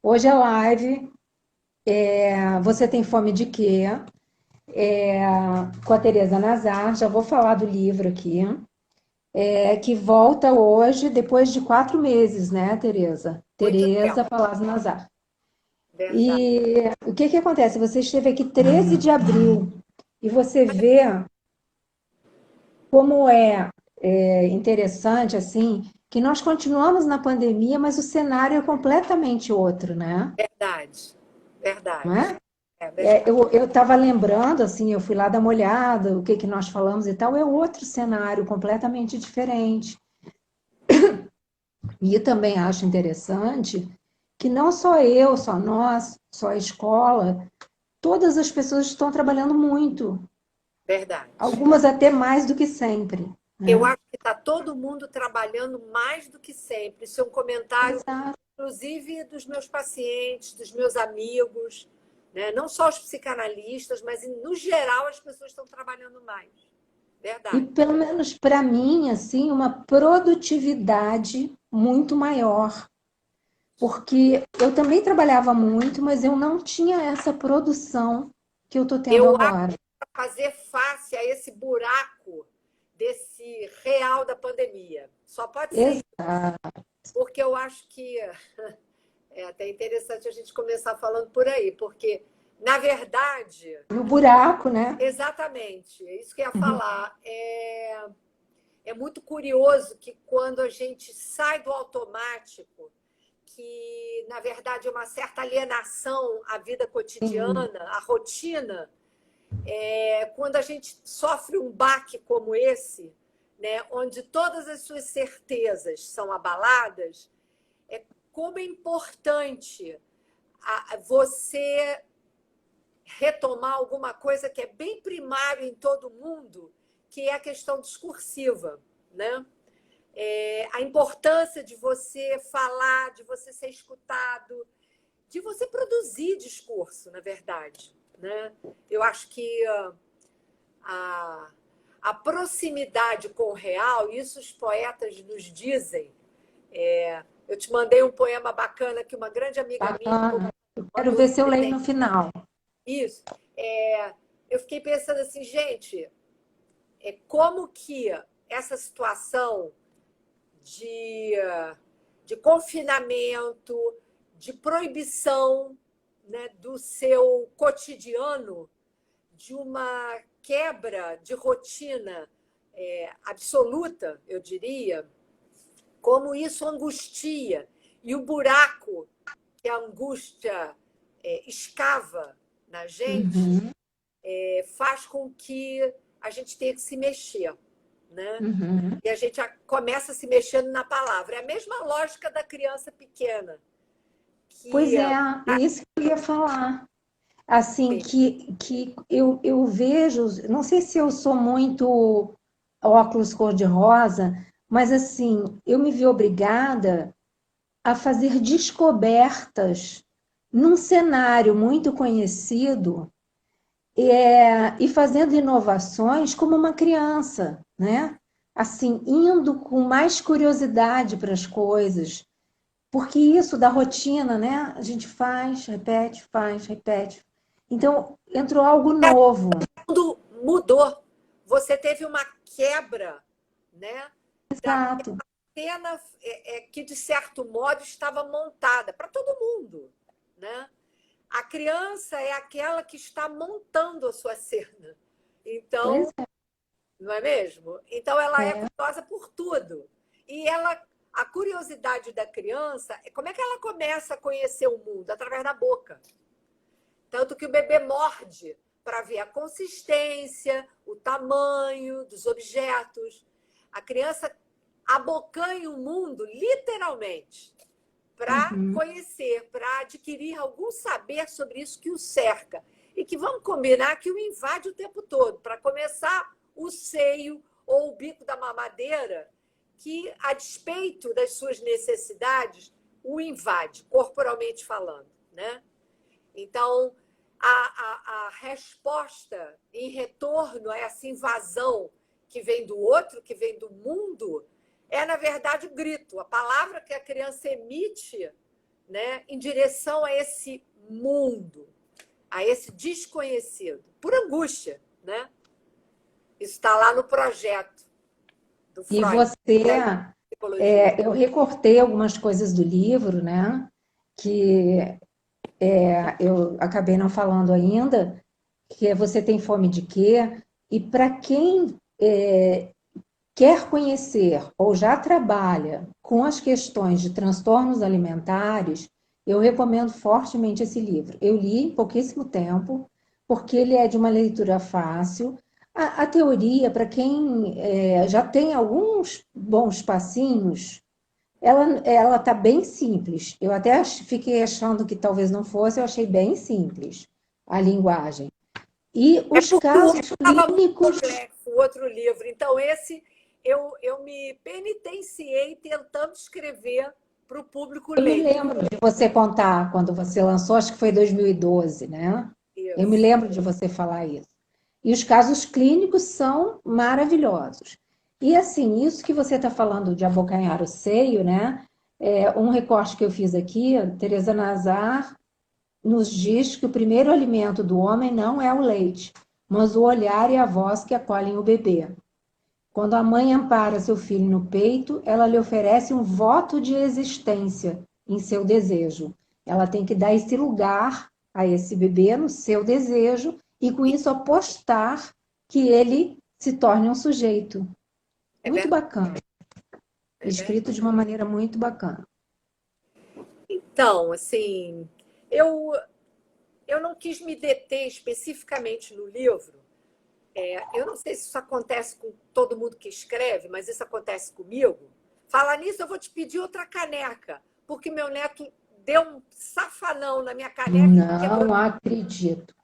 Hoje a live Você Tem Fome de Quê? É, com a Tereza Nazar. Já vou falar do livro aqui. Que volta hoje, depois de 4 meses, né, Tereza? Muito tempo, Tereza Palazzo Nazar. verdade. E o que que acontece? Você esteve aqui 13 de abril e você vê como é interessante, assim, que nós continuamos na pandemia, mas o cenário é completamente outro, né? Verdade, Não verdade. é? É verdade. Eu estava lembrando, assim, eu fui lá dar uma olhada, o que que nós falamos e tal, é outro cenário completamente diferente. E também acho interessante que não só eu, só nós, só a escola, todas as pessoas estão trabalhando muito, Verdade. algumas até mais do que sempre, Eu né? acho que está todo mundo trabalhando mais do que sempre. Isso é um comentário, Exato. inclusive, dos meus pacientes, dos meus amigos, né? Não só os psicanalistas, mas, no geral, as pessoas estão trabalhando mais. E Verdade. pelo menos para mim, assim, uma produtividade muito maior, porque eu também trabalhava muito, mas eu não tinha essa produção que eu estou tendo Eu acho agora. que para fazer face a esse buraco desse real da pandemia. Só pode ser isso, Exato. porque eu acho que é até interessante a gente começar falando por aí, porque, na verdade, No buraco, né? exatamente, é isso que eu ia falar. É muito curioso que quando a gente sai do automático, que, na verdade, é uma certa alienação à vida Sim. cotidiana, à rotina, quando a gente sofre um baque como esse, né, onde todas as suas certezas são abaladas, como é importante você retomar alguma coisa que é bem primário em todo mundo, que é a questão discursiva, né? A importância de você falar, de você ser escutado, de você produzir discurso, na verdade, né? Eu acho que a, a proximidade com o real, isso os poetas nos dizem. Eu te mandei um poema bacana que uma grande amiga minha Bacana. Eu quero mandou ver de se eu leio presente. no final. Isso. Eu fiquei pensando assim, gente, como que essa situação de, de confinamento, de proibição, né, do seu cotidiano, de uma quebra de rotina absoluta, eu diria, como isso angustia. E o buraco que a angústia escava na gente Uhum, faz com que a gente tenha que se mexer, né? uhum. E a gente começa se mexendo na palavra. É a mesma lógica da criança pequena, Pois que é, isso que eu ia falar. Assim, que eu vejo, não sei se eu sou muito óculos cor-de-rosa, mas assim, eu me vi obrigada a fazer descobertas num cenário muito conhecido, e fazendo inovações como uma criança, né? Assim, indo com mais curiosidade para as coisas, porque isso da rotina, né? A gente faz, repete, faz, repete. Então, entrou algo novo. tudo mudou. Você teve uma quebra, né, da Exato. cena que, de certo modo, estava montada para todo mundo. Né? A criança é aquela que está montando a sua cena. Pois Então, não é mesmo? Então, ela é é. curiosa por tudo. E a curiosidade da criança, como é que ela começa a conhecer o mundo? Através da boca. Tanto que o bebê morde para ver a consistência, o tamanho dos objetos. A criança abocanha o mundo, literalmente, para Uhum. conhecer, para adquirir algum saber sobre isso que o cerca. E que vamos combinar que o invade o tempo todo. Para começar, o seio ou o bico da mamadeira, que, a despeito das suas necessidades, o invade, corporalmente falando. Né? Então, a resposta em retorno a essa invasão que vem do outro, que vem do mundo, na verdade, o grito. A palavra que a criança emite né, em direção a esse mundo, a esse desconhecido, por angústia, né? Isso está lá no projeto do E Freud, você, da psicologia. eu recortei algumas coisas do livro, né? Que eu acabei não falando ainda, que é Você Tem Fome de Quê? E para quem quer conhecer ou já trabalha com as questões de transtornos alimentares, eu recomendo fortemente esse livro. Eu li em pouquíssimo tempo, porque ele é de uma leitura fácil. A teoria, para quem já tem alguns bons passinhos, ela tá bem simples. Eu até fiquei achando que talvez não fosse, eu achei bem simples a linguagem. E É os porque o outro casos estava muito clínicos. complexo, o outro livro. Então, esse eu me penitenciei tentando escrever para o público Eu me leigo. lembro de você contar quando você lançou, acho que foi 2012, né? Eu me Isso. lembro de você falar isso. E os casos clínicos são maravilhosos. E assim, isso que você está falando de abocanhar o seio, né? Um recorte que eu fiz aqui, Teresa Nazar nos diz que o primeiro alimento do homem não é o leite, mas o olhar e a voz que acolhem o bebê. Quando a mãe ampara seu filho no peito, ela lhe oferece um voto de existência em seu desejo. Ela tem que dar esse lugar a esse bebê no seu desejo e, com isso, apostar que ele se torne um sujeito. É Muito verdade. bacana. É Escrito verdade. de uma maneira muito bacana. Então, assim, eu, eu não quis me deter especificamente no livro. Eu não sei se isso acontece com todo mundo que escreve, mas isso acontece comigo. Falar nisso, eu vou te pedir outra caneca, porque meu neto deu um safanão na minha caneca e quebrou. Não acredito.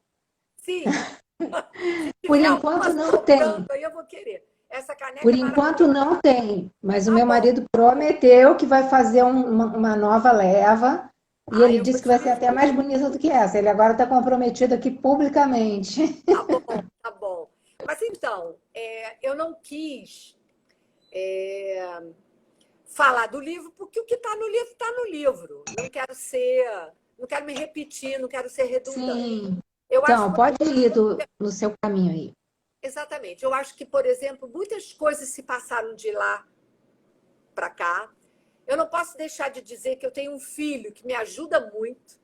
Sim, se Por tiver enquanto alguma não tem. sobrando aí, eu vou querer. Essa caneca Por é enquanto maravilhosa. não tem, mas o Tá meu bom. marido prometeu que vai fazer uma nova leva e Ah, ele eu vou disse que te vai ser até pedir. mais bonita do que essa. Ele agora está comprometido aqui publicamente. Tá bom, tá bom. Mas então, eu não quis falar do livro, porque o que está no livro está no livro. Não quero me repetir, não quero ser redundante. Sim. Eu acho, Então, pode ir no seu caminho aí. exatamente, eu acho que, por exemplo, muitas coisas se passaram de lá para cá. Eu não posso deixar de dizer que eu tenho um filho que me ajuda muito,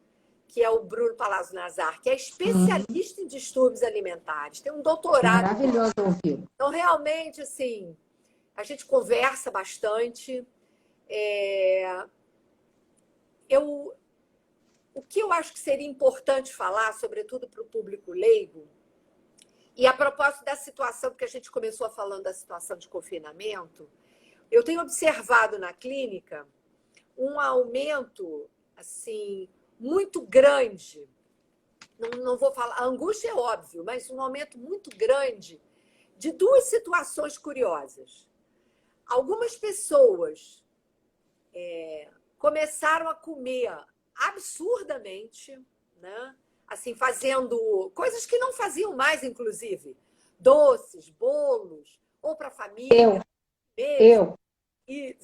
que é o Bruno Palazzo Nazar, que é Sim, especialista em distúrbios alimentares, tem um doutorado. maravilhoso ouvi-lo. Então, realmente, assim, a gente conversa bastante. É, eu, o que eu acho que seria importante falar, sobretudo para o público leigo, e a propósito da situação, porque a gente começou falando da situação de confinamento, eu tenho observado na clínica um aumento assim muito grande. Não vou falar, a angústia é óbvio, mas um aumento muito grande de duas situações curiosas. Algumas pessoas começaram a comer absurdamente, né? Assim, fazendo coisas que não faziam mais, inclusive. Doces, bolos, ou para a família Eu, mesmo. eu. E,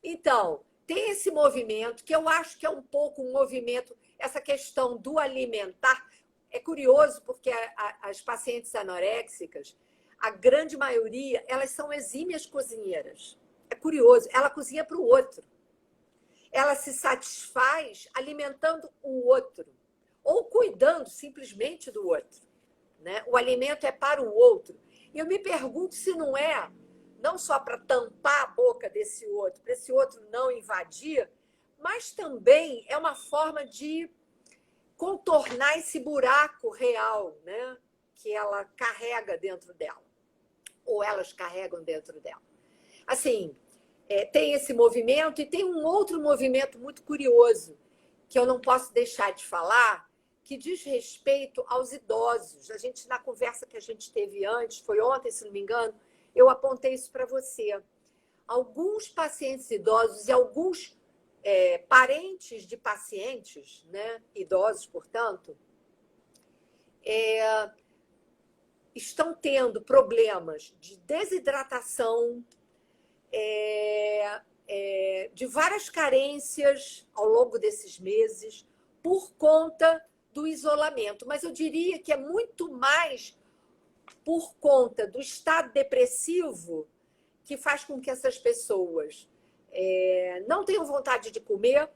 então, tem esse movimento, que eu acho que é um pouco um movimento, essa questão do alimentar. É curioso, porque as pacientes anoréxicas, a grande maioria, elas são exímias cozinheiras. É curioso, ela cozinha para o outro. Ela se satisfaz alimentando o outro ou cuidando simplesmente do outro, né? O alimento é para o outro. E eu me pergunto se não só para tampar a boca desse outro, para esse outro não invadir, mas também é uma forma de contornar esse buraco real, né? Que ela carrega dentro dela, ou elas carregam dentro dela. Assim, tem esse movimento e tem um outro movimento muito curioso que eu não posso deixar de falar, que diz respeito aos idosos. A gente, na conversa que a gente teve antes, foi ontem, se não me engano, eu apontei isso para você. Alguns pacientes idosos e alguns parentes de pacientes, né, idosos, portanto, estão tendo problemas de desidratação, de várias carências ao longo desses meses por conta do isolamento. Mas eu diria que é muito mais por conta do estado depressivo que faz com que essas pessoas não tenham vontade de comer,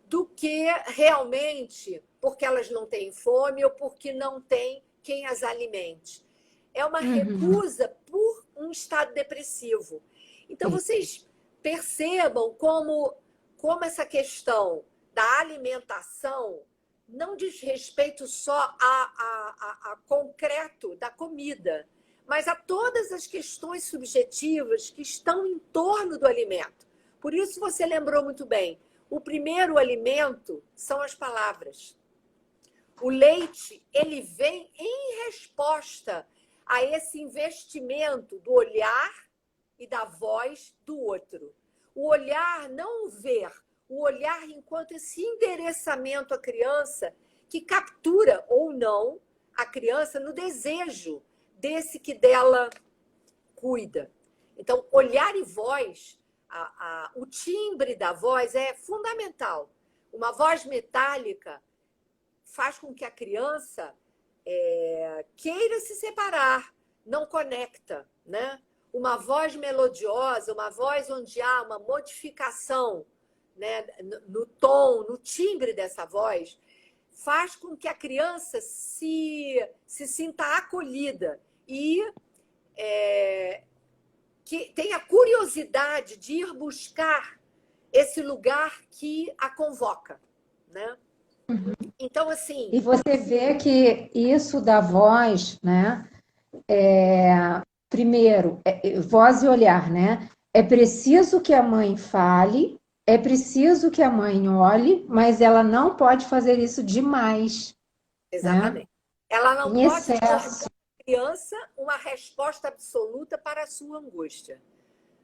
do que realmente porque elas não têm fome ou porque não tem quem as alimente. É uma recusa por um estado depressivo. Então, vocês percebam como essa questão da alimentação não diz respeito só a concreto da comida, mas a todas as questões subjetivas que estão em torno do alimento. Por isso, você lembrou muito bem, o primeiro alimento são as palavras. O leite, ele vem em resposta a esse investimento do olhar e da voz do outro. O olhar, não o ver, o olhar enquanto esse endereçamento à criança que captura ou não a criança no desejo desse que dela cuida. Então, olhar e voz, o timbre da voz é fundamental. Uma voz metálica faz com que a criança queira se separar, não conecta, né? Uma voz melodiosa, uma voz onde há uma modificação, né, no tom, no timbre dessa voz, faz com que a criança se sinta acolhida e que tenha curiosidade de ir buscar esse lugar que a convoca, né? Então, assim... E você vê que isso da voz, né? Primeiro, voz e olhar, né? É preciso que a mãe fale, é preciso que a mãe olhe, mas ela não pode fazer isso demais. Exatamente. Né? Ela não Em pode excesso. tornar a criança uma resposta absoluta para a sua angústia.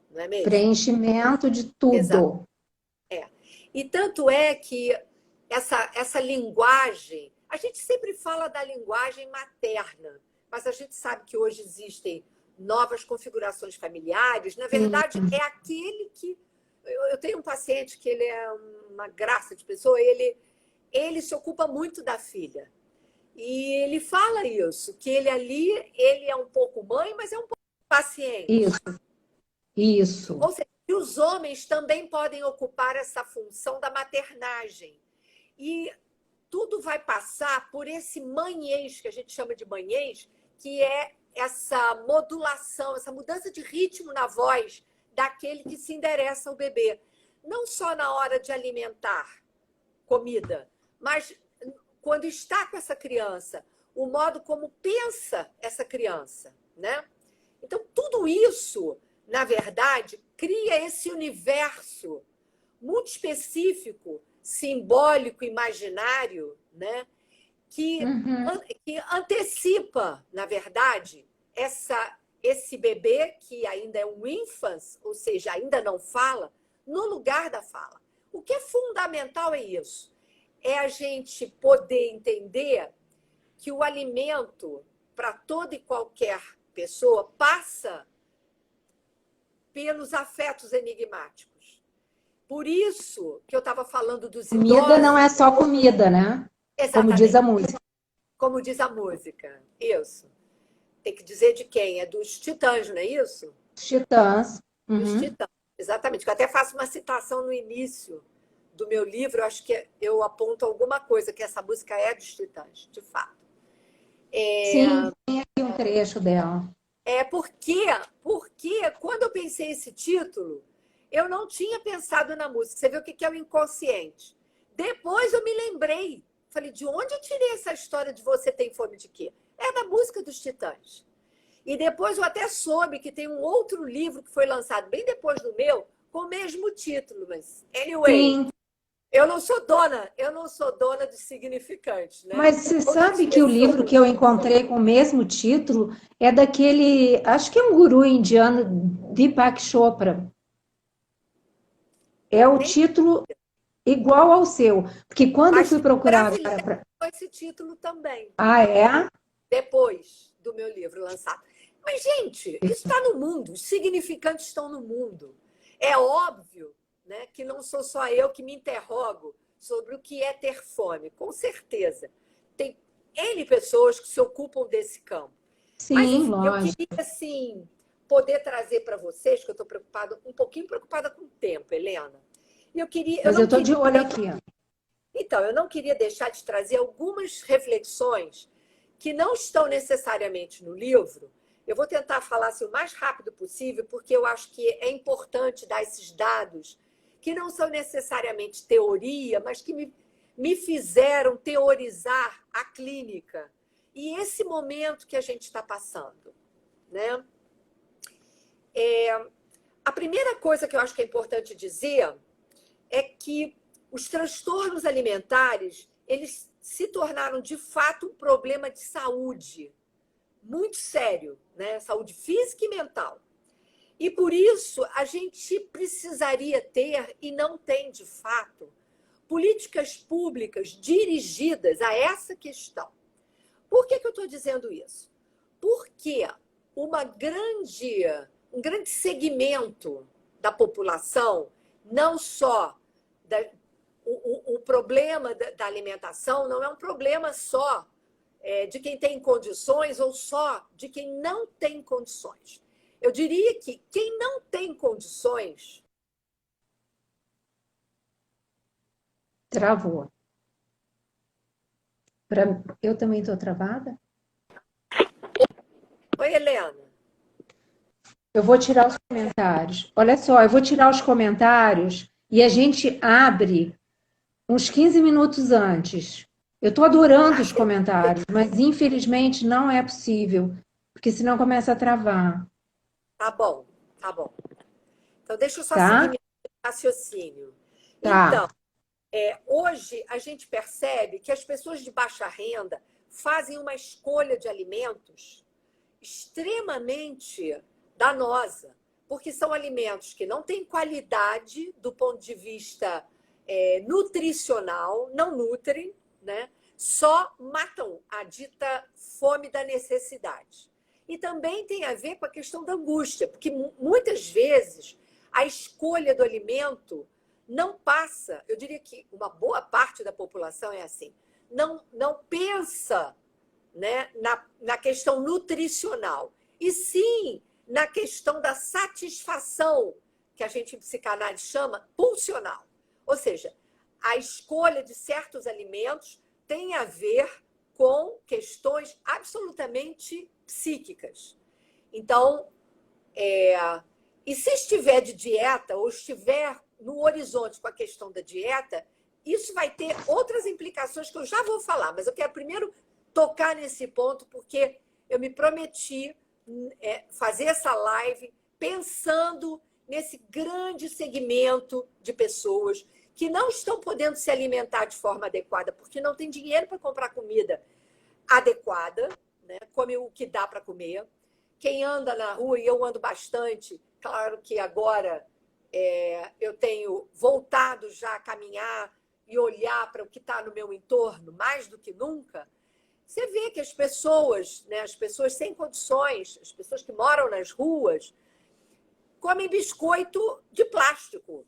Não é mesmo? Preenchimento de tudo. Exato. E tanto é que essa linguagem, a gente sempre fala da linguagem materna, mas a gente sabe que hoje existem novas configurações familiares. Na verdade, é aquele que... Eu tenho um paciente que ele é uma graça de pessoa, ele se ocupa muito da filha. E ele fala isso, que ele é um pouco mãe, mas é um pouco paciente. Isso. Ou seja, que os homens também podem ocupar essa função da maternagem. E tudo vai passar por esse manhês, que a gente chama de manhês, que é essa modulação, essa mudança de ritmo na voz daquele que se endereça ao bebê. Não só na hora de alimentar comida, mas quando está com essa criança, o modo como pensa essa criança, né? Então, tudo isso, na verdade, cria esse universo muito específico, simbólico, imaginário, né? Que antecipa, na verdade, esse bebê que ainda é um infant, ou seja, ainda não fala, no lugar da fala. O que é fundamental é isso. É a gente poder entender que o alimento, para toda e qualquer pessoa, passa pelos afetos enigmáticos. Por isso que eu estava falando dos idosos... Comida não é só comida, né? Exatamente. Como diz a música. Como diz a música. Isso. Tem que dizer de quem? É dos Titãs, não é isso? Titãs. Dos Titãs. Exatamente. Eu até faço uma citação no início do meu livro, eu acho que eu aponto alguma coisa, que essa música é dos Titãs, de fato. Sim, tem aqui um trecho dela. Porque quando eu pensei esse título, eu não tinha pensado na música. Você vê o que é o inconsciente. Depois eu me lembrei. Falei, de onde eu tirei essa história de você tem fome de quê? É da música dos Titãs. E depois eu até soube que tem um outro livro que foi lançado bem depois do meu, com o mesmo título, mas anyway. Sim. Eu não sou dona dos significantes, né? Mas você sabe que o livro que eu encontrei com o mesmo título é daquele, acho que é um guru indiano, Deepak Chopra. É o título igual ao seu, porque quando eu fui procurar esse título também. Ah, é? Depois do meu livro lançado. Mas, gente, isso está no mundo, os significantes estão no mundo. É óbvio, né, que não sou só eu que me interrogo sobre o que é ter fome. Com certeza. Tem N pessoas que se ocupam desse campo. Mas, Sim, enfim, eu lógico. queria, assim, poder trazer para vocês, que eu estou preocupada, um pouquinho preocupada com o tempo, Helena. E eu Mas eu não estou de queria. olho aqui. Então, eu não queria deixar de trazer algumas reflexões que não estão necessariamente no livro. Eu vou tentar falar assim, o mais rápido possível, porque eu acho que é importante dar esses dados que não são necessariamente teoria, mas que me fizeram teorizar a clínica e esse momento que a gente está passando, né? A primeira coisa que eu acho que é importante dizer é que os transtornos alimentares, eles se tornaram de fato um problema de saúde muito sério, né? Saúde física e mental. E por isso a gente precisaria ter, e não tem de fato, políticas públicas dirigidas a essa questão. Por que eu estou dizendo isso? Porque um grande segmento da população, não só o problema da alimentação, não é um problema só de quem tem condições ou só de quem não tem condições. Eu diria que quem não tem condições. Travou. Eu também estou travada? Oi, Helena. Eu vou tirar os comentários. Olha só, eu vou tirar os comentários e a gente abre uns 15 minutos antes. Eu estou adorando os comentários, mas infelizmente não é possível, porque senão começa a travar. Tá bom, tá bom. Então, deixa eu só seguir Tá? meu raciocínio. Então, Tá. hoje a gente percebe que as pessoas de baixa renda fazem uma escolha de alimentos extremamente danosa, porque são alimentos que não têm qualidade do ponto de vista nutricional, não nutrem, né? Só matam a dita fome da necessidade. E também tem a ver com a questão da angústia, porque muitas vezes a escolha do alimento não passa, eu diria que uma boa parte da população é assim, não pensa, né, na questão nutricional, e sim na questão da satisfação, que a gente em psicanálise chama pulsional. Ou seja, a escolha de certos alimentos tem a ver com questões absolutamente psíquicas. Então, e se estiver de dieta ou estiver no horizonte com a questão da dieta, isso vai ter outras implicações que eu já vou falar, mas eu quero primeiro tocar nesse ponto, porque eu me prometi fazer essa live pensando nesse grande segmento de pessoas que não estão podendo se alimentar de forma adequada, porque não tem dinheiro para comprar comida adequada, né? Come o que dá para comer. Quem anda na rua, e eu ando bastante, claro que agora eu tenho voltado já a caminhar e olhar para o que está no meu entorno, mais do que nunca. Você vê que as pessoas, né, as pessoas sem condições, as pessoas que moram nas ruas, comem biscoito de plástico.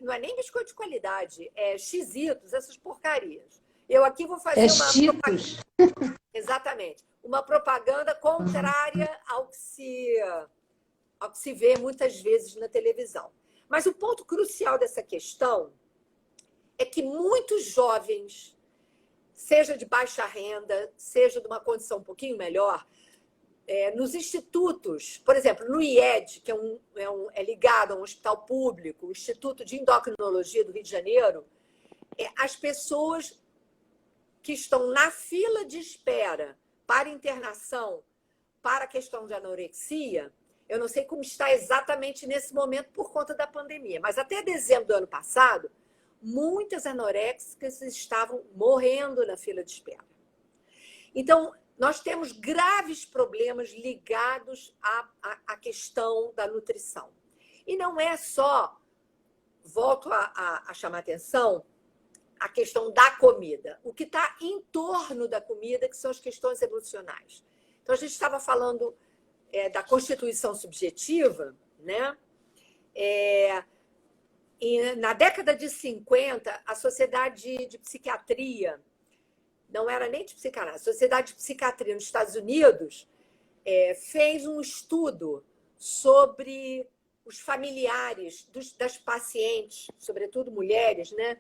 Não é nem biscoito de qualidade, é Xizitos, essas porcarias. Eu aqui vou fazer uma Cheetos. exatamente, uma propaganda contrária ao que se vê muitas vezes na televisão. Mas o ponto crucial dessa questão é que muitos jovens, seja de baixa renda, seja de uma condição um pouquinho melhor, nos institutos, por exemplo, no IED, que é ligado a um hospital público, o Instituto de Endocrinologia do Rio de Janeiro, as pessoas que estão na fila de espera para internação, para a questão de anorexia, eu não sei como está exatamente nesse momento por conta da pandemia, mas até dezembro do ano passado, muitas anoréxicas estavam morrendo na fila de espera. Então, nós temos graves problemas ligados à questão da nutrição. E não é só, volto a chamar a atenção, a questão da comida. O que está em torno da comida, que são as questões emocionais. Então, a gente estava falando da constituição subjetiva, né? E na década de 50, a Sociedade de Psiquiatria, não era nem de psicanálise, a Sociedade de Psiquiatria nos Estados Unidos fez um estudo sobre os familiares das pacientes, sobretudo mulheres, né?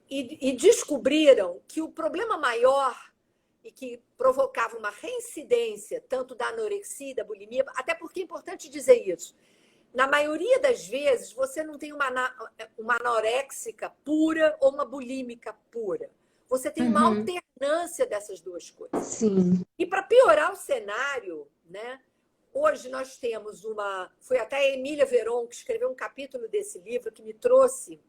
E descobriram que o problema maior e que provocava uma reincidência tanto da anorexia e da bulimia, até porque é importante dizer isso, na maioria das vezes você não tem uma anoréxica pura ou uma bulímica pura. Você tem uma alternância dessas duas coisas. Sim. E para piorar o cenário, né, hoje nós temos uma... Foi até a Emília Veron que escreveu um capítulo desse livro que me trouxe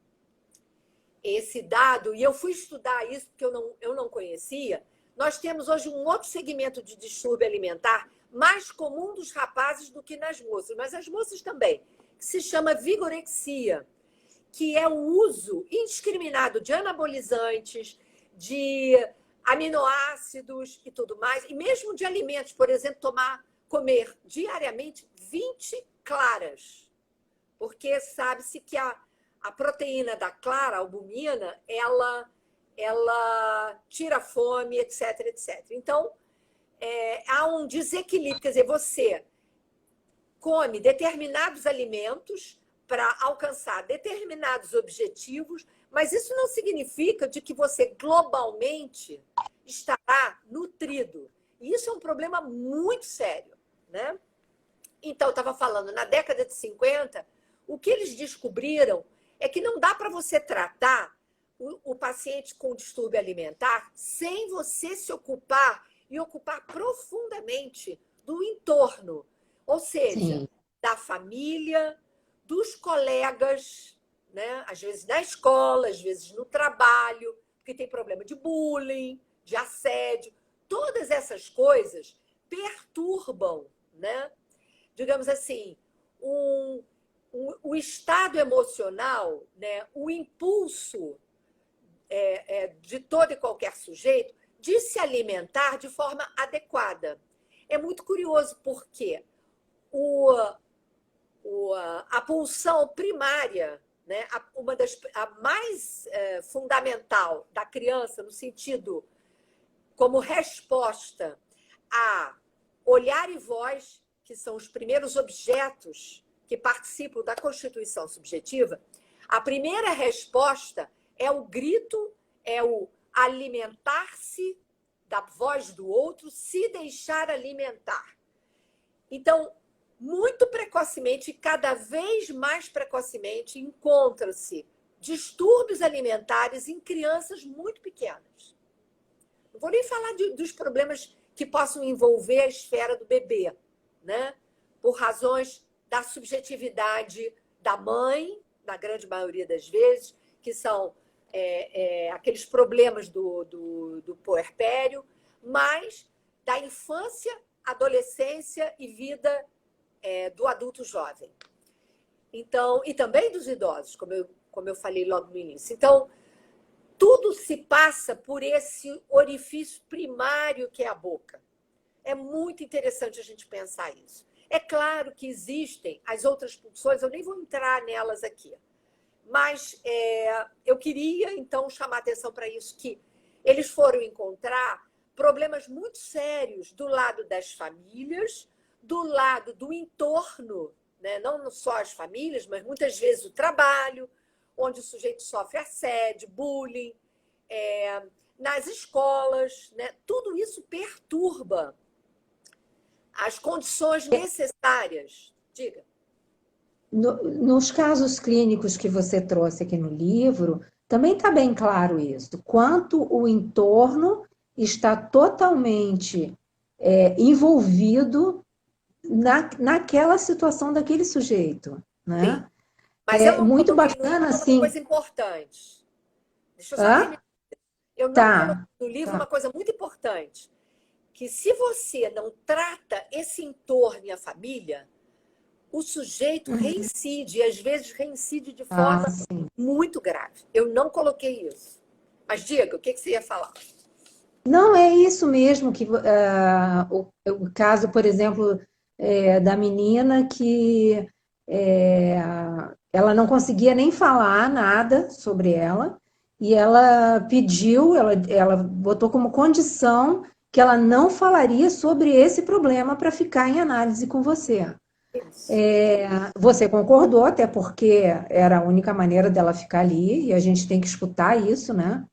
esse dado, e eu fui estudar isso porque eu não conhecia. Nós temos hoje um outro segmento de distúrbio alimentar mais comum dos rapazes do que nas moças, mas as moças também, que se chama vigorexia, que é o uso indiscriminado de anabolizantes, de aminoácidos e tudo mais, e mesmo de alimentos, por exemplo, comer diariamente 20 claras, porque sabe-se que a proteína da clara, a albumina, ela tira a fome, etc, etc. Então, há um desequilíbrio, quer dizer, você come determinados alimentos para alcançar determinados objetivos, mas isso não significa de que você globalmente estará nutrido. E isso é um problema muito sério, né? Então, eu estava falando, na década de 50, o que eles descobriram é que não dá para você tratar o paciente com distúrbio alimentar sem você se ocupar e ocupar profundamente do entorno, ou seja, da família, dos colegas, né? Às vezes na escola, às vezes no trabalho, porque tem problema de bullying, de assédio. Todas essas coisas perturbam, né? Digamos assim, o estado emocional, né? O impulso de todo e qualquer sujeito de se alimentar de forma adequada. É muito curioso porque a pulsão primária, né, a mais fundamental da criança, no sentido como resposta a olhar e voz, que são os primeiros objetos que participam da constituição subjetiva, a primeira resposta é o grito, é o alimentar-se da voz do outro, se deixar alimentar. Então, muito precocemente, cada vez mais precocemente, encontram-se distúrbios alimentares em crianças muito pequenas. Não vou nem falar dos problemas que possam envolver a esfera do bebê, né? Por razões da subjetividade da mãe, na grande maioria das vezes, que são aqueles problemas do puerpério, mas da infância, adolescência e vida do adulto jovem. Então, e também dos idosos, como eu falei logo no início. Então, tudo se passa por esse orifício primário que é a boca. É muito interessante a gente pensar isso. É claro que existem as outras pulsões, eu nem vou entrar nelas aqui, mas eu queria, então, chamar a atenção para isso, que eles foram encontrar problemas muito sérios do lado das famílias, do lado do entorno, né? Não só as famílias, mas muitas vezes o trabalho, onde o sujeito sofre assédio, bullying, nas escolas, né? Tudo isso perturba as condições necessárias. Diga. Nos casos clínicos que você trouxe aqui no livro, também está bem claro isso, quanto o entorno está totalmente envolvido naquela situação daquele sujeito, né? Sim. Mas eu não muito bacana, assim. Uma coisa importante. Deixa eu só terminar. Eu não coloquei no livro uma coisa muito importante, que se você não trata esse entorno e a família, o sujeito reincide, e às vezes reincide de forma muito grave. Eu não coloquei isso. Mas diga, o que você ia falar? Não, é isso mesmo, que o caso, por exemplo, da menina que ela não conseguia nem falar nada sobre ela, e ela pediu, ela botou como condição que ela não falaria sobre esse problema para ficar em análise com você. Isso. Você concordou, até porque era a única maneira dela ficar ali, e a gente tem que escutar isso, né?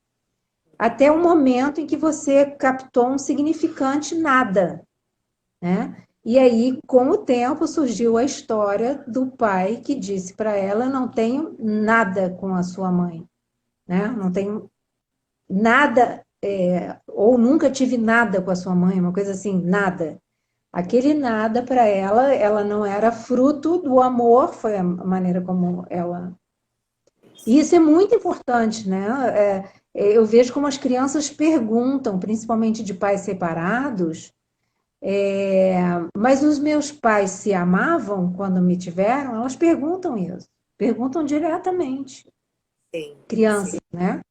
Até o momento em que você captou um significante nada, né? E aí, com o tempo, surgiu a história do pai que disse para ela: não tenho nada com a sua mãe, né? Não tenho nada, ou nunca tive nada com a sua mãe, uma coisa assim, nada. Aquele nada para ela, ela não era fruto do amor, foi a maneira como ela. E isso é muito importante, né? Eu vejo como as crianças perguntam, principalmente de pais separados, mas os meus pais se amavam quando me tiveram? Elas perguntam isso, perguntam diretamente. Sim, Crianças, sim, né?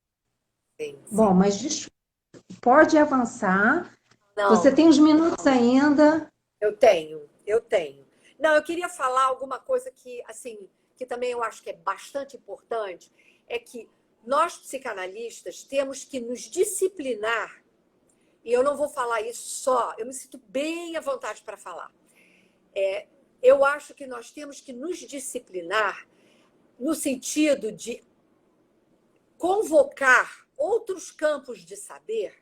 sim, Bom, sim. mas pode avançar. Você Não, tem uns minutos ainda. eu tenho, eu tenho. Não, eu queria falar alguma coisa que, assim, que também eu acho que é bastante importante, é que nós psicanalistas temos que nos disciplinar, e eu não vou falar isso só, eu me sinto bem à vontade para falar. Eu acho que nós temos que nos disciplinar no sentido de convocar outros campos de saber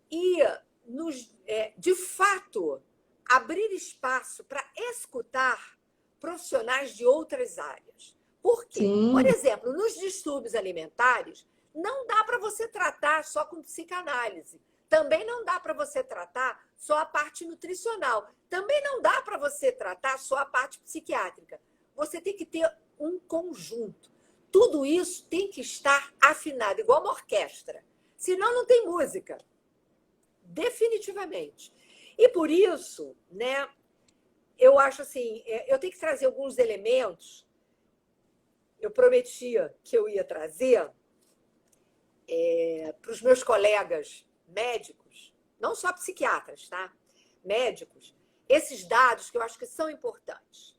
e, de fato, abrir espaço para escutar profissionais de outras áreas. Por quê? Por Sim, exemplo, nos distúrbios alimentares, não dá para você tratar só com psicanálise. Também não dá para você tratar só a parte nutricional. Também não dá para você tratar só a parte psiquiátrica. Você tem que ter um conjunto. Tudo isso tem que estar afinado, igual uma orquestra. Senão não tem música. Definitivamente. E por isso, né, eu acho assim, eu tenho que trazer alguns elementos. Eu prometia que eu ia trazer para os meus colegas médicos, não só psiquiatras, tá? Médicos, esses dados que eu acho que são importantes.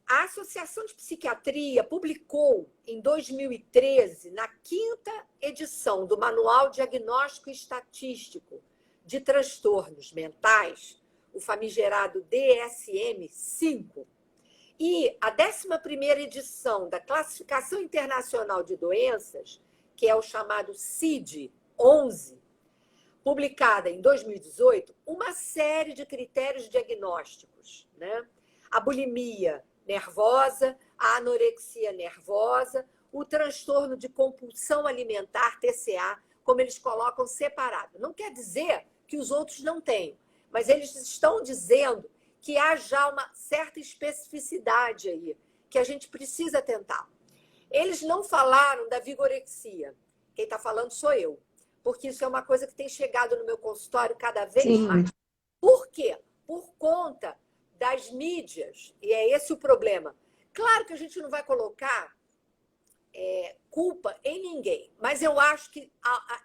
A Associação de Psiquiatria publicou, em 2013, na 5ª edição do Manual Diagnóstico e Estatístico de Transtornos Mentais, o famigerado DSM-5, e a 11ª edição da Classificação Internacional de Doenças, que é o chamado CID-11, publicada em 2018, uma série de critérios diagnósticos, né? A bulimia nervosa, a anorexia nervosa, o transtorno de compulsão alimentar, TCA, como eles colocam separado. Não quer dizer que os outros não tenham, mas eles estão dizendo que há já uma certa especificidade aí, que a gente precisa tentar. Eles não falaram da vigorexia. Quem está falando sou eu, porque isso é uma coisa que tem chegado no meu consultório cada vez sim, mais. Por quê? Por conta das mídias, e é esse o problema. Claro que a gente não vai colocar culpa em ninguém, mas eu acho que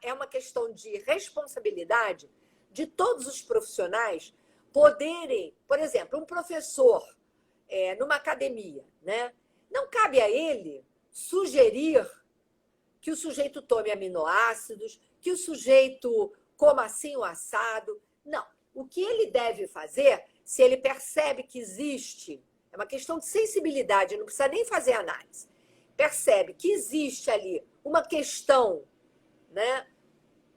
é uma questão de responsabilidade de todos os profissionais poderem, por exemplo, um professor numa academia, né? Não cabe a ele sugerir que o sujeito tome aminoácidos, que o sujeito coma assim o assado. Não. O que ele deve fazer, se ele percebe que existe, é uma questão de sensibilidade, não precisa nem fazer análise, percebe que existe ali uma questão, né,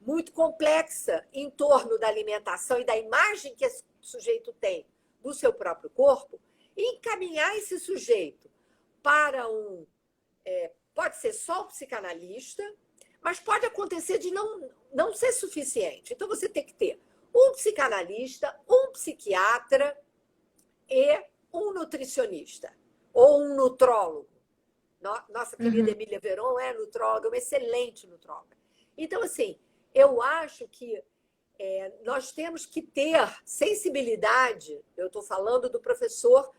muito complexa em torno da alimentação e da imagem que esse sujeito tem do seu próprio corpo, e encaminhar esse sujeito para pode ser só um psicanalista, mas pode acontecer de não ser suficiente. Então, você tem que ter um psicanalista, um psiquiatra e um nutricionista, ou um nutrólogo. Nossa querida Emília Veron é nutróloga, uma excelente nutróloga. Então, assim, eu acho que nós temos que ter sensibilidade, eu estou falando do professor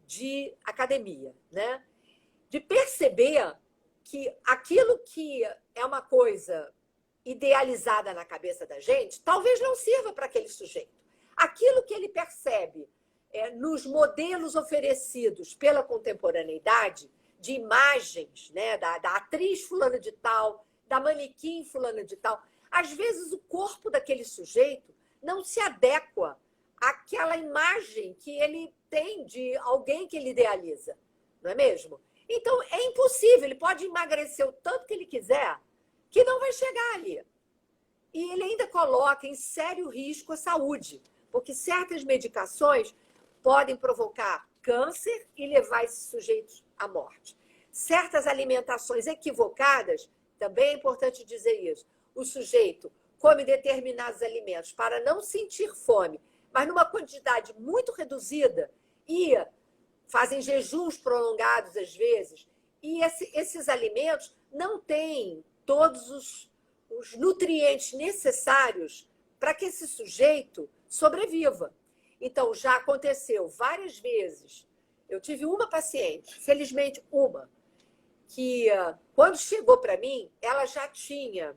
de academia, né? De perceber que aquilo que é uma coisa idealizada na cabeça da gente, talvez não sirva para aquele sujeito. Aquilo que ele percebe nos modelos oferecidos pela contemporaneidade, de imagens, né, da atriz fulana de tal, da manequim fulana de tal, às vezes o corpo daquele sujeito não se adequa àquela imagem que ele tem de alguém que ele idealiza, não é mesmo? Então, é impossível, ele pode emagrecer o tanto que ele quiser, que não vai chegar ali. E ele ainda coloca em sério risco a saúde, porque certas medicações podem provocar câncer e levar esses sujeitos à morte. Certas alimentações equivocadas, também é importante dizer isso, o sujeito come determinados alimentos para não sentir fome, mas numa quantidade muito reduzida e fazem jejuns prolongados às vezes, e esses alimentos não têm todos os nutrientes necessários para que esse sujeito sobreviva. Então, já aconteceu várias vezes. Eu tive uma paciente, felizmente uma, que quando chegou para mim, ela já tinha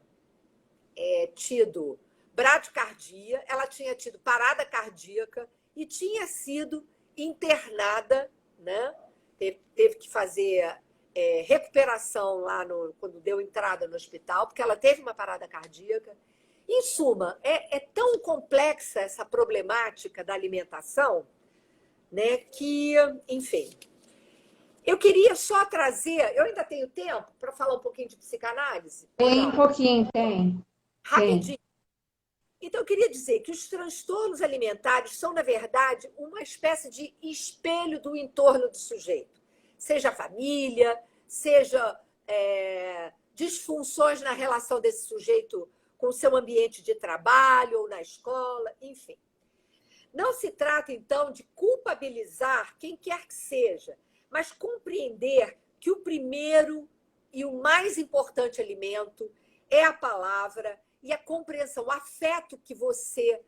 tido bradicardia, ela tinha tido parada cardíaca e tinha sido internada, né? Teve que fazer recuperação lá quando deu entrada no hospital, porque ela teve uma parada cardíaca. Em suma, é tão complexa essa problemática da alimentação, né, que, enfim. Eu queria só trazer... Eu ainda tenho tempo para falar um pouquinho de psicanálise? Tem um pouquinho, tem. Rapidinho. Então, eu queria dizer que os transtornos alimentares são, na verdade, uma espécie de espelho do entorno do sujeito. Seja a família, seja disfunções na relação desse sujeito com o seu ambiente de trabalho ou na escola, enfim. Não se trata, então, de culpabilizar quem quer que seja, mas compreender que o primeiro e o mais importante alimento é a palavra e a compreensão, o afeto que você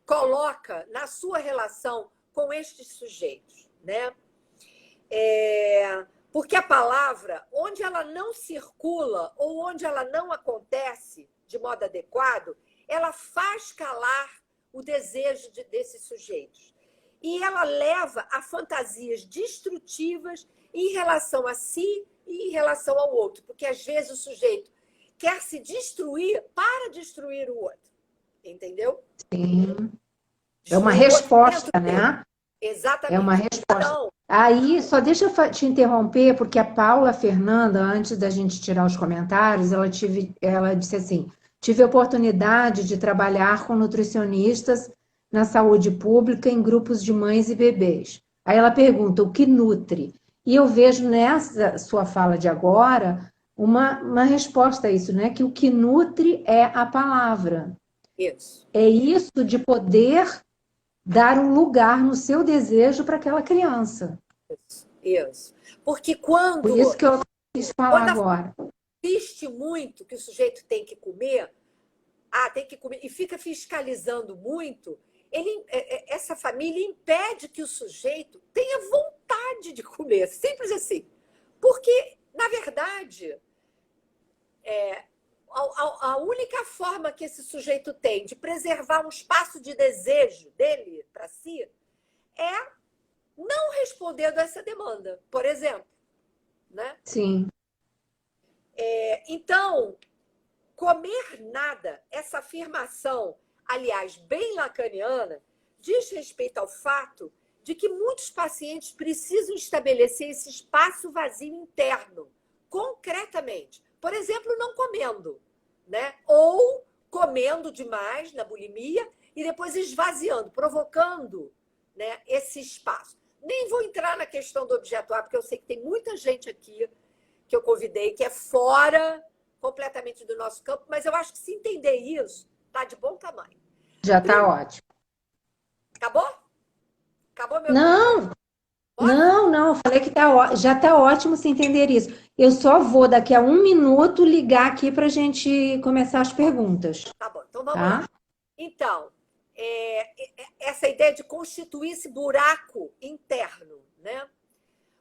coloca na sua relação com estes sujeitos, né? Porque a palavra, onde ela não circula ou onde ela não acontece de modo adequado, ela faz calar o desejo desses sujeitos. E ela leva a fantasias destrutivas em relação a si e em relação ao outro, porque às vezes o sujeito quer se destruir para destruir o outro. Entendeu? Sim. É uma resposta, né? Exatamente. É uma resposta. Então, aí, só deixa eu te interromper, porque a Paula Fernanda, antes da gente tirar os comentários, ela disse assim, tive a oportunidade de trabalhar com nutricionistas na saúde pública em grupos de mães e bebês. Aí ela pergunta, o que nutre? E eu vejo nessa sua fala de agora uma resposta a isso, né? Que o que nutre é a palavra. Isso. É isso de poder dar um lugar no seu desejo para aquela criança. Isso. Porque quando... Por isso que eu quis falar agora. Insiste muito que o sujeito tem que comer, tem que comer, e fica fiscalizando muito, essa família impede que o sujeito tenha vontade de comer, simples assim. Porque, na verdade, a única forma que esse sujeito tem de preservar um espaço de desejo dele para si é não respondendo a essa demanda, por exemplo. Né? Sim. Então, comer nada, essa afirmação, aliás, bem lacaniana, diz respeito ao fato de que muitos pacientes precisam estabelecer esse espaço vazio interno, concretamente. Por exemplo, não comendo, né? Ou comendo demais na bulimia e depois esvaziando, provocando, né, esse espaço. Nem vou entrar na questão do objetuar, porque eu sei que tem muita gente aqui que eu convidei que é fora completamente do nosso campo, mas eu acho que se entender isso, está de bom tamanho. Já está ótimo. Acabou? Acabou meu Não, não, eu falei que já está ótimo se entender isso. Eu só vou, daqui a 1 minuto, ligar aqui para a gente começar as perguntas. Tá bom, então vamos lá. Então, essa ideia de constituir esse buraco interno, né?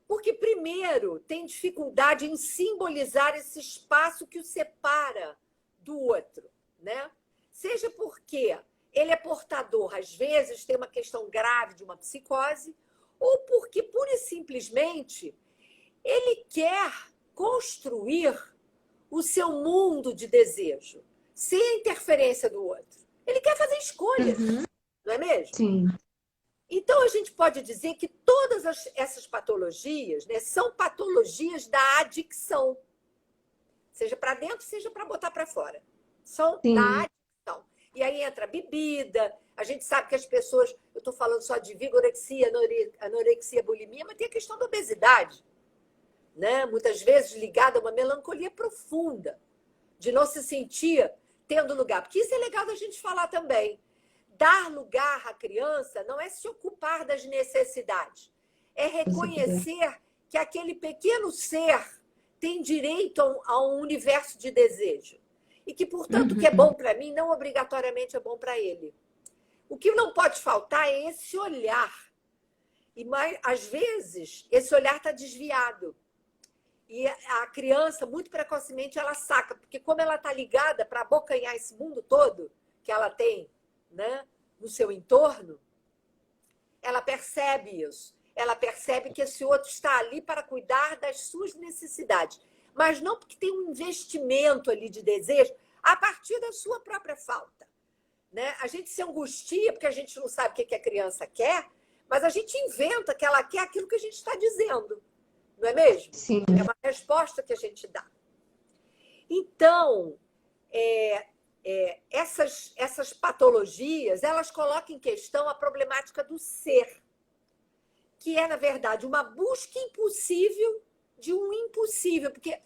Porque, primeiro, tem dificuldade em simbolizar esse espaço que o separa do outro, né? Seja porque ele é portador, às vezes, tem uma questão grave de uma psicose, ou porque, pura e simplesmente, ele quer construir o seu mundo de desejo, sem a interferência do outro. Ele quer fazer escolhas, não é mesmo? Sim. Então, a gente pode dizer que todas essas patologias, né, são patologias da adicção. Seja para dentro, seja para botar para fora. São Sim. da adicção. E aí entra a bebida. A gente sabe que as pessoas... Eu estou falando só de vigorexia, anorexia, bulimia, mas tem a questão da obesidade. Né? Muitas vezes ligada a uma melancolia profunda, de não se sentir tendo lugar. Porque isso é legal da gente falar também. Dar lugar à criança não é se ocupar das necessidades, é reconhecer que aquele pequeno ser tem direito a um universo de desejo. E que, portanto, o que é bom para mim não obrigatoriamente é bom para ele. O que não pode faltar é esse olhar. E, às vezes, esse olhar está desviado. E a criança, muito precocemente, ela saca, porque como ela está ligada para abocanhar esse mundo todo que ela tem, né, no seu entorno, ela percebe isso. Ela percebe que esse outro está ali para cuidar das suas necessidades, mas não porque tem um investimento ali de desejo a partir da sua própria falta. Né? A gente se angustia porque a gente não sabe o que a criança quer, mas a gente inventa que ela quer aquilo que a gente está dizendo. Não é mesmo? Sim. É uma resposta que a gente dá. Então, essas patologias, elas colocam em questão a problemática do ser, que é, na verdade, uma busca impossível de um impossível, porque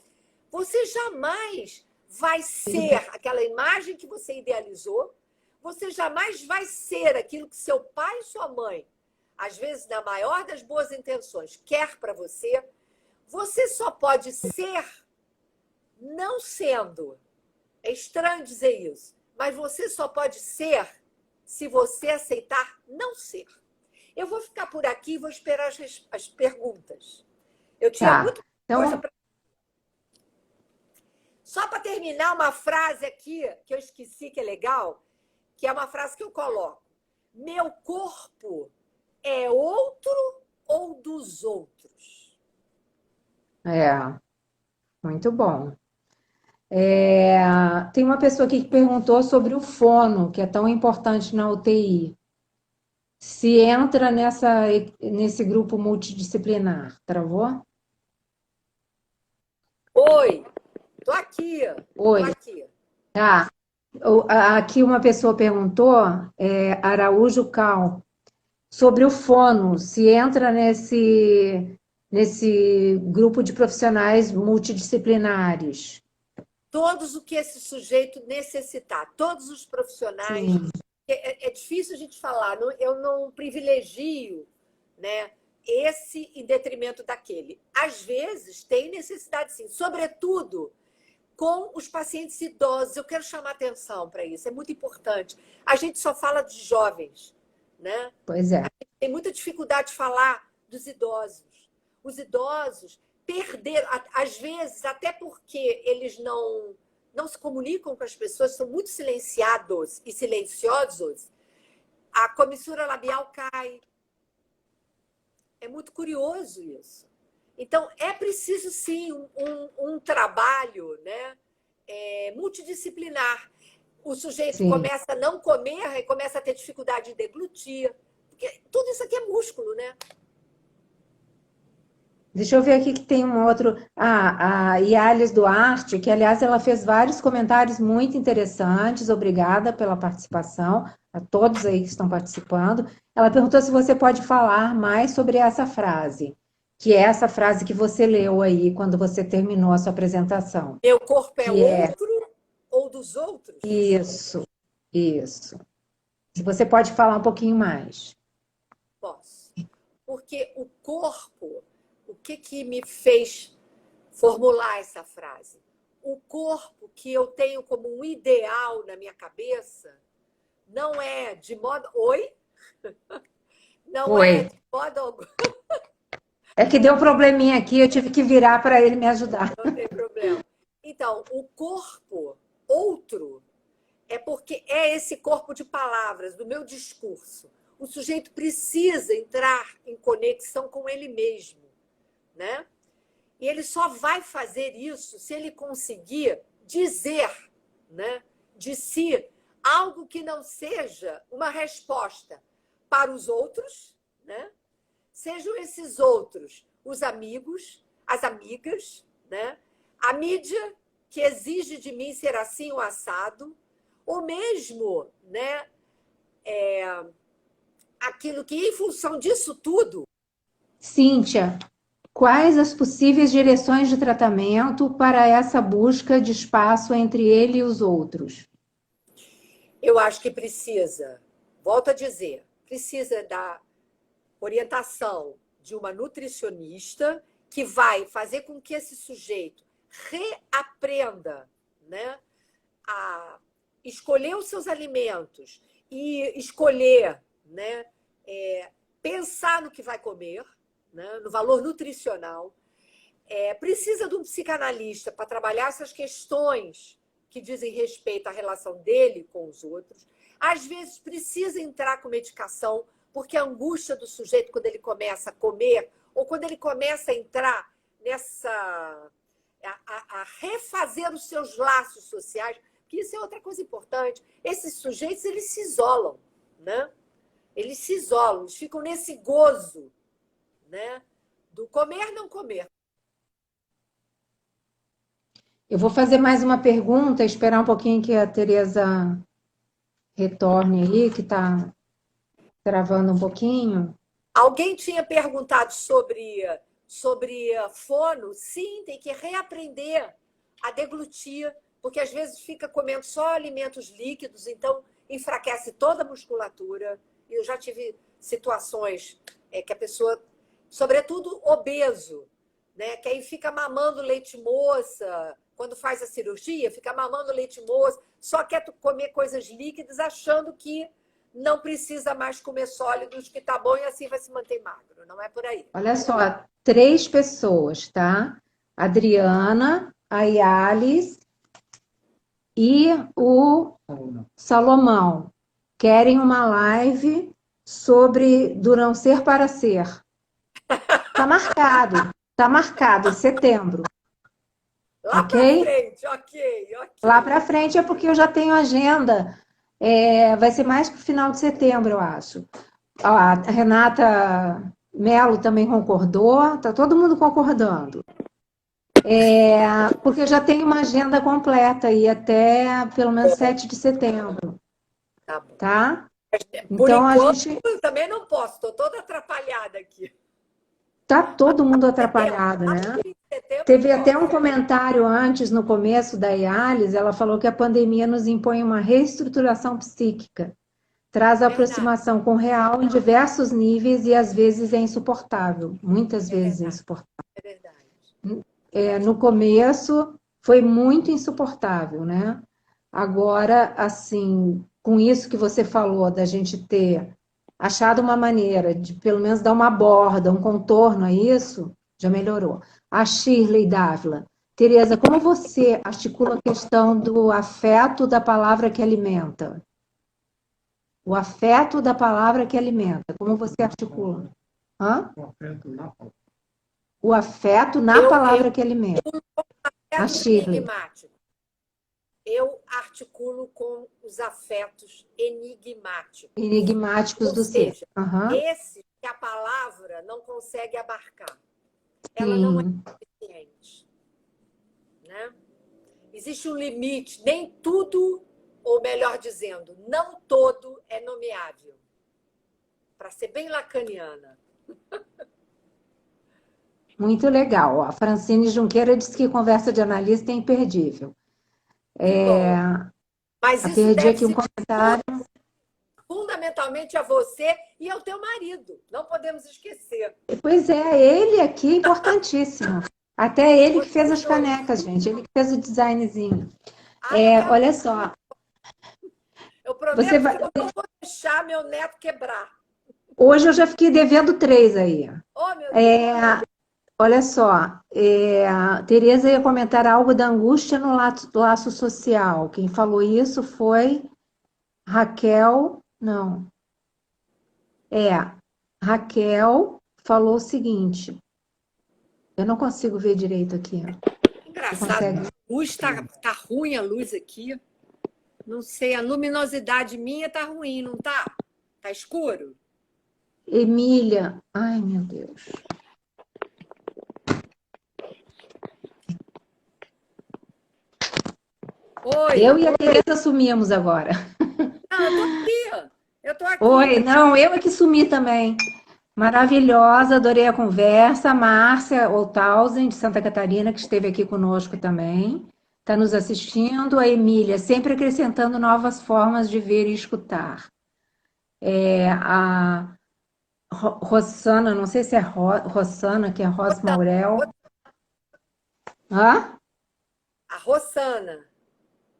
você jamais vai ser aquela imagem que você idealizou, você jamais vai ser aquilo que seu pai e sua mãe, às vezes, na maior das boas intenções, quer para você. Você só pode ser não sendo. É estranho dizer isso, mas você só pode ser se você aceitar não ser. Eu vou ficar por aqui e vou esperar as perguntas. Eu tinha muita coisa para... Só para terminar, uma frase aqui que eu esqueci, que é legal, que é uma frase que eu coloco. Meu corpo é outro ou dos outros? Muito bom. Tem uma pessoa aqui que perguntou sobre o fono, que é tão importante na UTI. Se entra nesse grupo multidisciplinar. Travou? Oi, tô aqui. Oi. Tô aqui. Tá. Aqui uma pessoa perguntou, Araújo Cal, sobre o fono, se entra nesse grupo de profissionais multidisciplinares. Todos o que esse sujeito necessitar, todos os profissionais. Sim. É difícil a gente falar, eu não privilegio, né, esse em detrimento daquele. Às vezes tem necessidade, sim, sobretudo com os pacientes idosos. Eu quero chamar atenção para isso, é muito importante. A gente só fala de jovens, né? Pois é. Tem muita dificuldade de falar dos idosos. Os idosos perderam, às vezes, até porque eles não se comunicam com as pessoas, são muito silenciados e silenciosos, a comissura labial cai. É muito curioso isso. Então, é preciso, sim, um trabalho, né, multidisciplinar. O sujeito começa a não comer e começa a ter dificuldade de deglutir. Porque tudo isso aqui é músculo, né? Deixa eu ver aqui que tem um outro... a Yales Duarte, que, aliás, ela fez vários comentários muito interessantes. Obrigada pela participação, a todos aí que estão participando. Ela perguntou se você pode falar mais sobre essa frase, que é essa frase que você leu aí quando você terminou a sua apresentação. Meu corpo é outro ou dos outros? Isso. Se você pode falar um pouquinho mais. Posso. Porque o corpo... O que me fez formular essa frase? O corpo que eu tenho como um ideal na minha cabeça não é de modo... Oi? Não é de modo algum. É que deu um probleminha aqui, eu tive que virar para ele me ajudar. Não tem problema. Então, o corpo outro é porque é esse corpo de palavras do meu discurso. O sujeito precisa entrar em conexão com ele mesmo, né? E ele só vai fazer isso se ele conseguir dizer, né, de si algo que não seja uma resposta para os outros, né? Sejam esses outros os amigos, as amigas, né? A mídia que exige de mim ser assim o assado, ou mesmo, né, aquilo que, em função disso tudo... Cíntia, quais as possíveis direções de tratamento para essa busca de espaço entre ele e os outros? Eu acho que precisa, volto a dizer, precisa da orientação de uma nutricionista que vai fazer com que esse sujeito reaprenda, né, a escolher os seus alimentos e escolher, né, pensar no que vai comer, né, no valor nutricional. Precisa de um psicanalista para trabalhar essas questões que dizem respeito à relação dele com os outros. Às vezes precisa entrar com medicação, porque a angústia do sujeito, quando ele começa a comer, ou quando ele começa a entrar nessa... a refazer os seus laços sociais, que isso é outra coisa importante. Esses sujeitos, eles se isolam, né? Eles se isolam, eles ficam nesse gozo, né, do comer, não comer. Eu vou fazer mais uma pergunta, esperar um pouquinho que a Tereza retorne aí, que está travando um pouquinho. Alguém tinha perguntado sobre fono? Sim, tem que reaprender a deglutir, porque às vezes fica comendo só alimentos líquidos, então enfraquece toda a musculatura. Eu já tive situações que a pessoa, sobretudo obeso, né, que aí fica mamando leite moça, quando faz a cirurgia, fica mamando leite moça, só quer comer coisas líquidas, achando que não precisa mais comer sólidos, que tá bom, e assim vai se manter magro. Não é por aí. Olha só, 3 pessoas, tá? Adriana, a Yalis e o Salomão querem uma live sobre do não ser para ser. Tá marcado, setembro. Lá Ok? para frente, ok. Lá para frente é porque eu já tenho agenda. Vai ser mais para o final de setembro, eu acho. A Renata Mello também concordou, tá todo mundo concordando. Porque eu já tenho uma agenda completa aí até pelo menos 7 de setembro. Tá bom. Tá? Por Então, enquanto, eu também não posso, estou toda atrapalhada aqui. Tá todo mundo atrapalhado, né? Teve até um comentário antes, no começo da Yalis, ela falou que a pandemia nos impõe uma reestruturação psíquica, traz a aproximação com o real em diversos níveis e às vezes é insuportável, muitas vezes é insuportável. É verdade. No começo foi muito insuportável, né? Agora, assim, com isso que você falou, da gente ter achado uma maneira de pelo menos dar uma borda, um contorno a isso, já melhorou. A Shirley Dávila. Tereza, como você articula a questão do afeto da palavra que alimenta? O afeto da palavra que alimenta. Como você articula? Hã? O afeto na palavra que alimenta. A Shirley. Eu articulo com os afetos enigmáticos. Enigmáticos do ser. Esse que a palavra não consegue abarcar. Ela não é suficiente. Né? Existe um limite. Nem tudo, ou melhor dizendo, não todo é nomeável. Para ser bem lacaniana. Muito legal. A Francine Junqueira disse que conversa de analista é imperdível. Mas isso perdi deve aqui um comentário. Fundamentalmente a você e ao teu marido. Não podemos esquecer. Pois é, ele aqui é importantíssimo. Até ele que fez as canecas, gente. Ele que fez o designzinho. Olha só. Eu prometo que eu não vou deixar meu neto quebrar. Hoje eu já fiquei devendo 3 aí. Oh, meu Deus. Olha só, a Tereza ia comentar algo da angústia no laço social. Quem falou isso foi Raquel, não, é, Raquel falou o seguinte, eu não consigo ver direito aqui. Você Engraçado, consegue? a luz tá ruim a luz aqui. Não sei, a luminosidade minha tá ruim, não tá? Tá escuro? Emília, ai meu Deus. Oi. Eu e a Tereza sumimos agora. Não, eu tô aqui. Eu tô aqui. Oi, não, eu é que sumi também. Maravilhosa, adorei a conversa. Márcia Olthausen, de Santa Catarina, que esteve aqui conosco também, está nos assistindo. A Emília, sempre acrescentando novas formas de ver e escutar. A Rossana, não sei se é Rossana, que é Ros Maurel. Hã? A Rossana.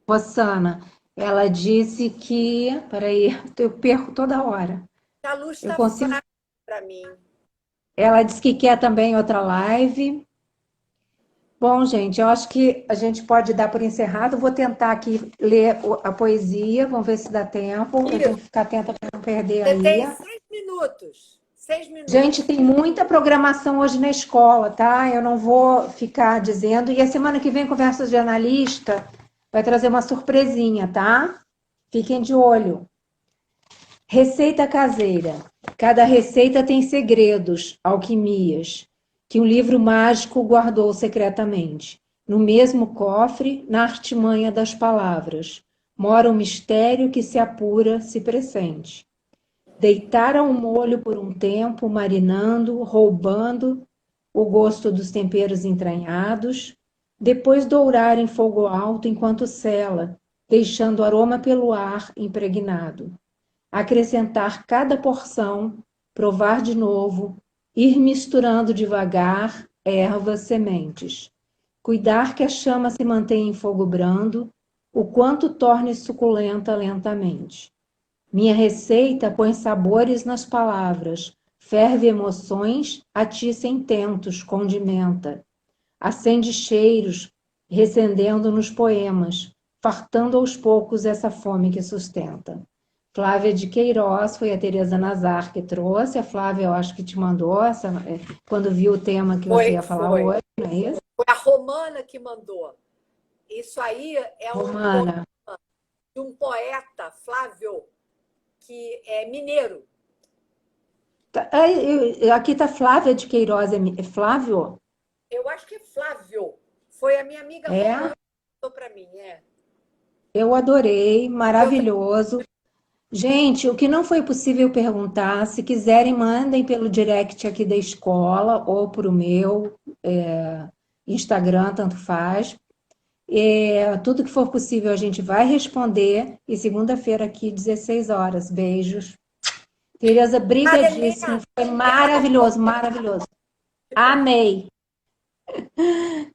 Rossana, ela disse que. Peraí, eu perco toda hora. A luz Eu tá consigo. fraca para mim. Ela disse que quer também outra live. Bom, gente, eu acho que a gente pode dar por encerrado. Vou tentar aqui ler a poesia, vamos ver se dá tempo. Eu tenho que ficar atenta para não perder Você aí. tem 6 minutos. 6 minutos. Gente, tem muita programação hoje na escola, tá? Eu não vou ficar dizendo. E a semana que vem, Conversas de Analista vai trazer uma surpresinha, tá? Fiquem de olho. Receita caseira. Cada receita tem segredos, alquimias, que um livro mágico guardou secretamente. No mesmo cofre, na artimanha das palavras, mora um mistério que se apura, se pressente. Deitar ao molho por um tempo, marinando, roubando o gosto dos temperos entranhados, depois dourar em fogo alto enquanto sela, deixando o aroma pelo ar impregnado. Acrescentar cada porção, provar de novo, ir misturando devagar ervas, sementes. Cuidar que a chama se mantenha em fogo brando, o quanto torne suculenta lentamente. Minha receita põe sabores nas palavras, ferve emoções, atiça intentos, condimenta. Acende cheiros, recendendo nos poemas, fartando aos poucos essa fome que sustenta. Flávia de Queiroz, foi a Tereza Nazar que trouxe. A Flávia, eu acho que te mandou quando viu o tema que você ia falar hoje, não é isso? Foi a Romana que mandou. Isso aí é Romana. de um poeta, Flávio, que é mineiro. Aqui está Flávia de Queiroz, é Flávio? Eu acho que é Flávio. Foi a minha amiga Romana que mandou para mim. Eu adorei, maravilhoso. Gente, o que não foi possível perguntar, se quiserem, mandem pelo direct aqui da escola ou para o meu Instagram, tanto faz. Tudo que for possível a gente vai responder. E segunda-feira aqui, 16 horas. Beijos. Tereza, brigadíssimo. Foi maravilhoso, maravilhoso. Amei.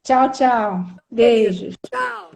Tchau, tchau. Beijos. Tchau.